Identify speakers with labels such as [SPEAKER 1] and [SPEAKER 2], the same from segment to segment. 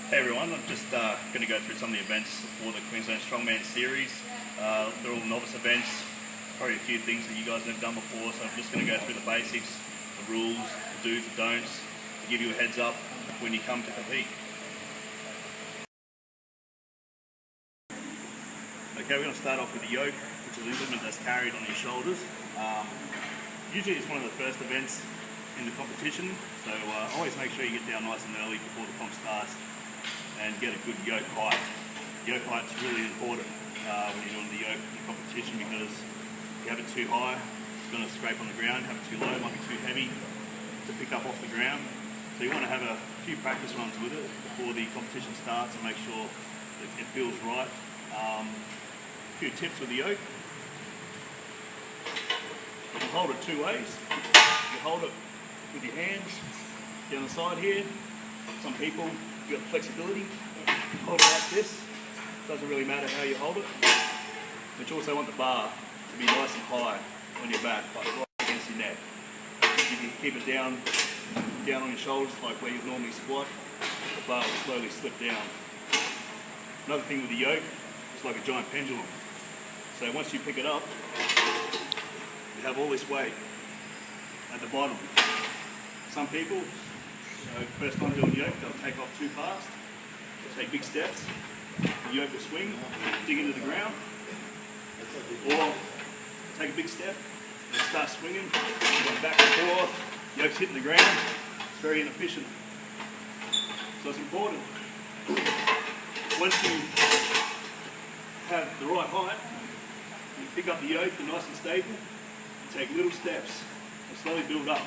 [SPEAKER 1] Hey everyone, I'm just going to go through some of the events for the QLD Strongman series. They're all novice events, probably a few things that you guys have done before, so I'm just going to go through the basics, the rules, the do's, the don'ts, to give you a heads up when you come to compete. Okay, we're going to start off with the yoke, which is an implement that's carried on your shoulders. Usually it's one of the first events in the competition, so always make sure you get down nice and early before the comp starts and get a good yoke height. Yoke height's really important when you're doing the yoke in the competition, because if you have it too high, it's going to scrape on the ground. Have it too low, it might be too heavy to pick up off the ground. So you want to have a few practice runs with it before the competition starts and make sure that it feels right. A few tips with the yoke. You can hold it two ways. You hold it with your hands down the side here. Some people, you've got flexibility, hold it like this. Doesn't really matter how you hold it. But you also want the bar to be nice and high on your back, like right against your neck. If you can keep it down on your shoulders, like where you normally squat, the bar will slowly slip down. Another thing with the yoke, it's like a giant pendulum. So once you pick it up, you have all this weight at the bottom. Some people, first time doing yoke, they'll take off too fast. They'll take big steps. The yoke will swing, dig into the ground, or take a big step and start swinging, going back and forth. Yoke's hitting the ground. It's very inefficient. So it's important. Once you have the right height, you pick up the yoke, you're nice and stable. You take little steps and slowly build up.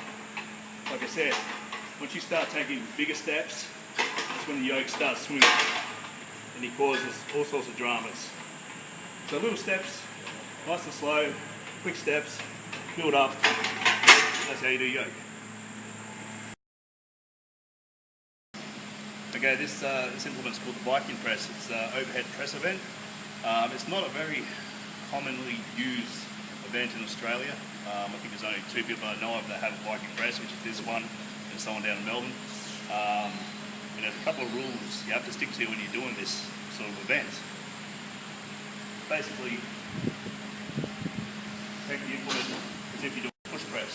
[SPEAKER 1] Like I said, once you start taking bigger steps, that's when the yoke starts swinging and it causes all sorts of dramas. So little steps, nice and slow, quick steps, build up. That's how you do yoke. Okay, this implement's called the biking press. It's an overhead press event. It's not a very commonly used event in Australia. I think there's only two people I know of that have a biking press, which is this one and someone down in Melbourne. And there's a couple of rules you have to stick to when you're doing this sort of event. Basically, take the implement as if you're doing a push press.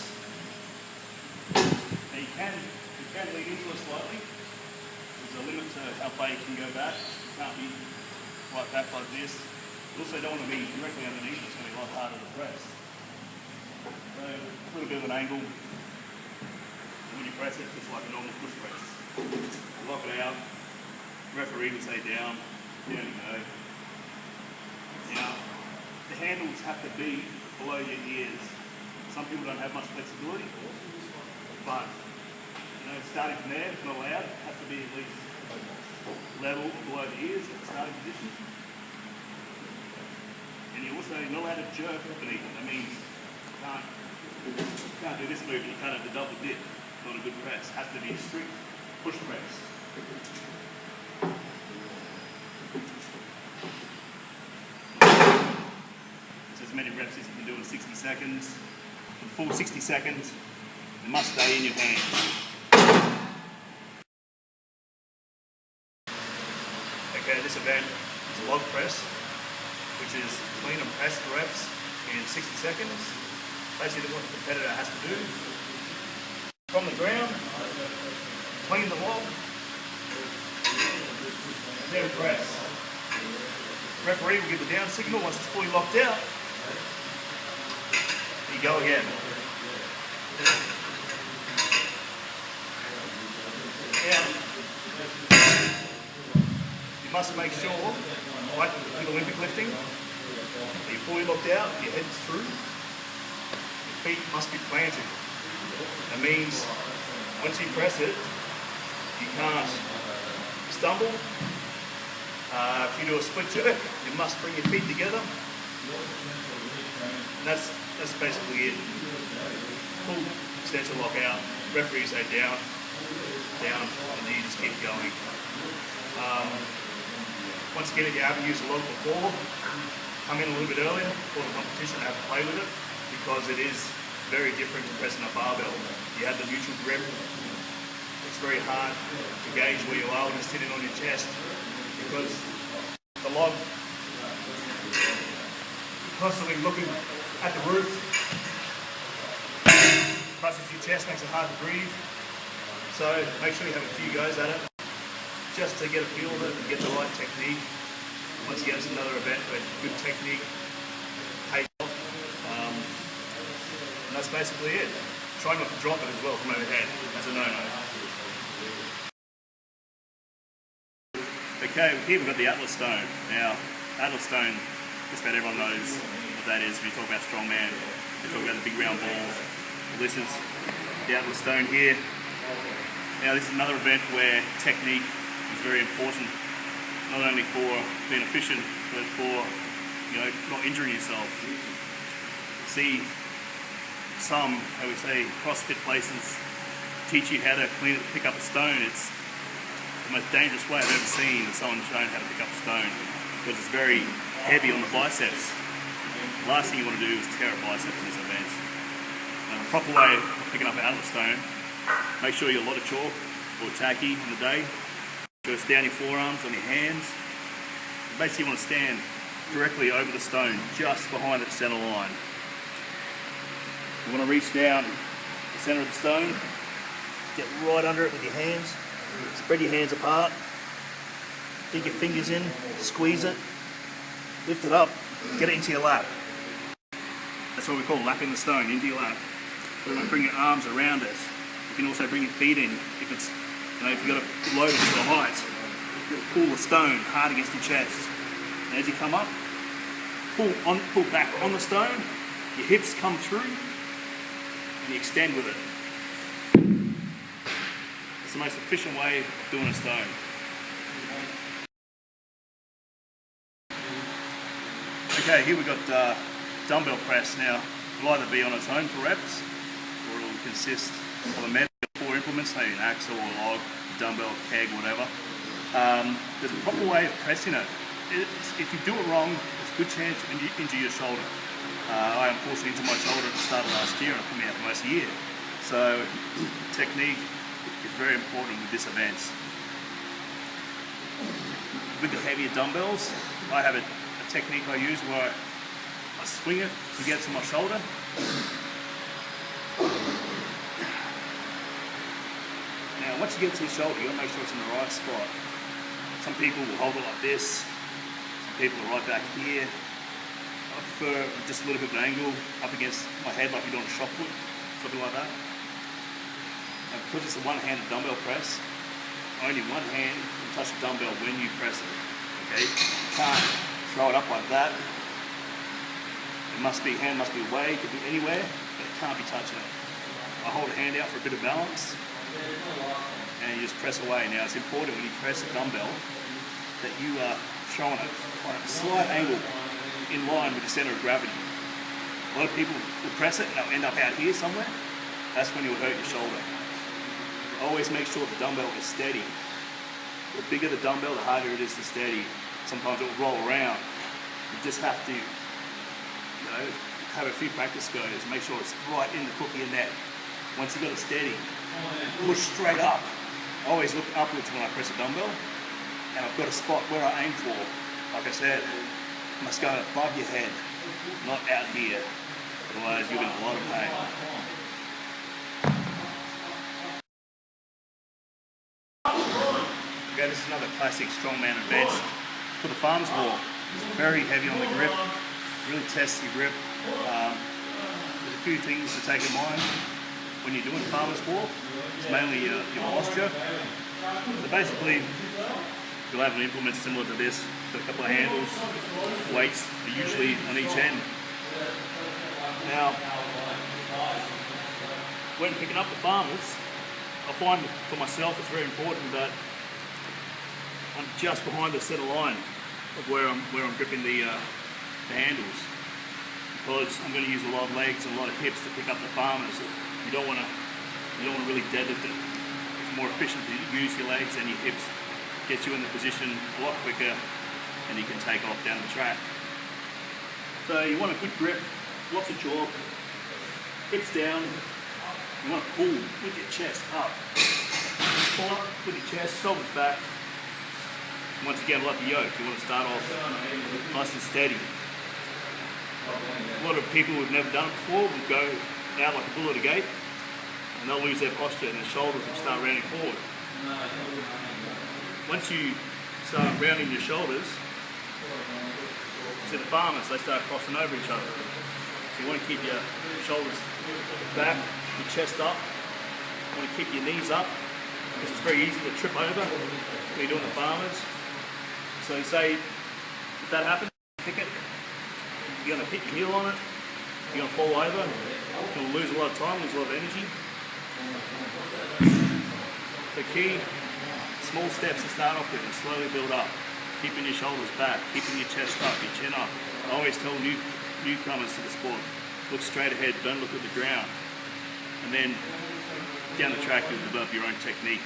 [SPEAKER 1] Now you can lean into it slightly. There's a limit to how far you can go back. You can't be right back like this. You also don't want to be directly underneath, it's going to be a lot harder to press. So a little bit of an angle. When you press it, it's like a normal push press. Lock it out. Referee will say down. Down you go. Now, the handles have to be below your ears. Some people don't have much flexibility, but starting from there, it's not allowed. It has to be at least level below the ears at the starting position. And you're also not allowed to jerk beneath it. That means you can't do this movement. You can't have the double dip. It's not a good press. It has to be a strict push press. It's as many reps as you can do in 60 seconds. For the full 60 seconds, it must stay in your hands. Okay, this event is a log press, which is clean and press reps in 60 seconds. Basically what the competitor has to do, from the ground, clean the log, and then press. The referee will give the down signal once it's fully locked out. You go again. Now, you must make sure, like with Olympic lifting, that you're fully locked out, your head's through, your feet must be planted. That means once you press it, you can't stumble. If you do a split jerk, you must bring your feet together. And that's basically it. Full extension lock out, referee say down, down, and then you just keep going. Once again, if you haven't used a log before, come in a little bit earlier before the competition and have to play with it, because it is very different to pressing a barbell. You have the neutral grip. It's it's very hard to gauge where you are when you're sitting on your chest, because the log, constantly looking at the roof, crushes your chest, makes it hard to breathe. So make sure you have a few goes at it, just to get a feel of it and get the right technique. Once again, it's another event where good technique pays off. And that's basically it. Try not to drop it as well from overhead. That's a no-no. Okay, here we've got the Atlas stone. Now, Atlas stone, just about everyone knows what that is when you talk about strongman. You talk about the big round balls. Well, this is the Atlas stone here. Now, this is another event where technique is very important, not only for being efficient, but for, you know, not injuring yourself. See some, how we say, CrossFit places teach you how to pick up a stone. It's the most dangerous way I've ever seen someone shown how to pick up a stone, because it's very heavy on the biceps. The last thing you want to do is tear a bicep in this event. Now, the proper way of picking up an Atlas stone, make sure you're a lot of chalk or tacky in the day. So it's down your forearms, on your hands. Basically you want to stand directly over the stone, just behind the center line. You want to reach down the center of the stone, get right under it with your hands, spread your hands apart, dig your fingers in, squeeze it, lift it up, get it into your lap. That's what we call lapping the stone, into your lap. You want to bring your arms around it. You can also bring your feet in. If it's, you know, if you've got to load it to the height, you'll pull the stone hard against your chest. And as you come up, pull back on the stone, your hips come through, and you extend with it. It's the most efficient way of doing a stone. Okay, here we've got dumbbell press. Now, it'll either be on its own for reps, or it'll consist of a method of 4 implements, maybe an axle or log, dumbbell, keg, whatever. There's a proper way of pressing it. If you do it wrong, there's a good chance you injure your shoulder. I unfortunately injured my shoulder at the start of last year, and it put me out for most of the year. So technique is very important with this event. With the heavier dumbbells, I have a technique I use where I swing it to get to my shoulder. Now, once you get to your shoulder, you got to make sure it's in the right spot. Some people will hold it like this. Some people are right back here. I prefer just a little bit of an angle up against my head, like you're doing a shot put, something like that. And because it's a one-handed dumbbell press, only one hand can touch the dumbbell when you press it. Okay, you can't throw it up like that. Hand must be away. It could be anywhere, but it can't be touching it. I hold a hand out for a bit of balance, and you just press away. Now, it's important when you press a dumbbell that you are throwing it on a slight angle in line with the center of gravity. A lot of people will press it and they'll end up out here somewhere. That's when you'll hurt your shoulder. Always make sure the dumbbell is steady. The bigger the dumbbell, the harder it is to steady. Sometimes it will roll around. You just have to, you know, have a few practice goes. Make sure it's right in the crook of your neck. Once you've got it steady, push straight up. I always look upwards when I press a dumbbell, and I've got a spot where I aim for. Like I said, you must go above your head, not out here. Otherwise, you'll be in a lot of pain. Okay, this is another classic strongman event for the farmer's walk. It's very heavy on the grip, really tests your grip. There's a few things to take in mind when you're doing farmer's walk. It's mainly your posture. So basically, you'll have an implement similar to this, got a couple of handles, weights are usually on each end. Now, when picking up the farmers, I find for myself it's very important that I'm just behind the center line of where I'm gripping the handles, because I'm going to use a lot of legs and a lot of hips to pick up the farmers. You don't want to really deadlift it. It's more efficient to use your legs and your hips. Gets you in the position a lot quicker, and you can take off down the track. So you want a good grip, lots of jaw, hips down. You want to pull with your chest up. pull up with your chest, shoulders back. Once again, like a yoke, you want to start off nice and steady. A lot of people who've never done it before will go out like a bull at a gate, and they'll lose their posture and their shoulders will start rounding forward. Once you start rounding your shoulders, see the farmers, they start crossing over each other. So you want to keep your shoulders back, your chest up. You want to keep your knees up, because it's very easy to trip over when you're doing the farmers. So you say, if that happens, pick it. You're going to hit your heel on it, you're going to fall over, you're going to lose a lot of time, lose a lot of energy. The key, small steps to start off with and slowly build up. Keeping your shoulders back, keeping your chest up, your chin up. I always tell newcomers to the sport, look straight ahead, don't look at the ground. And then down the track you'll develop your own technique.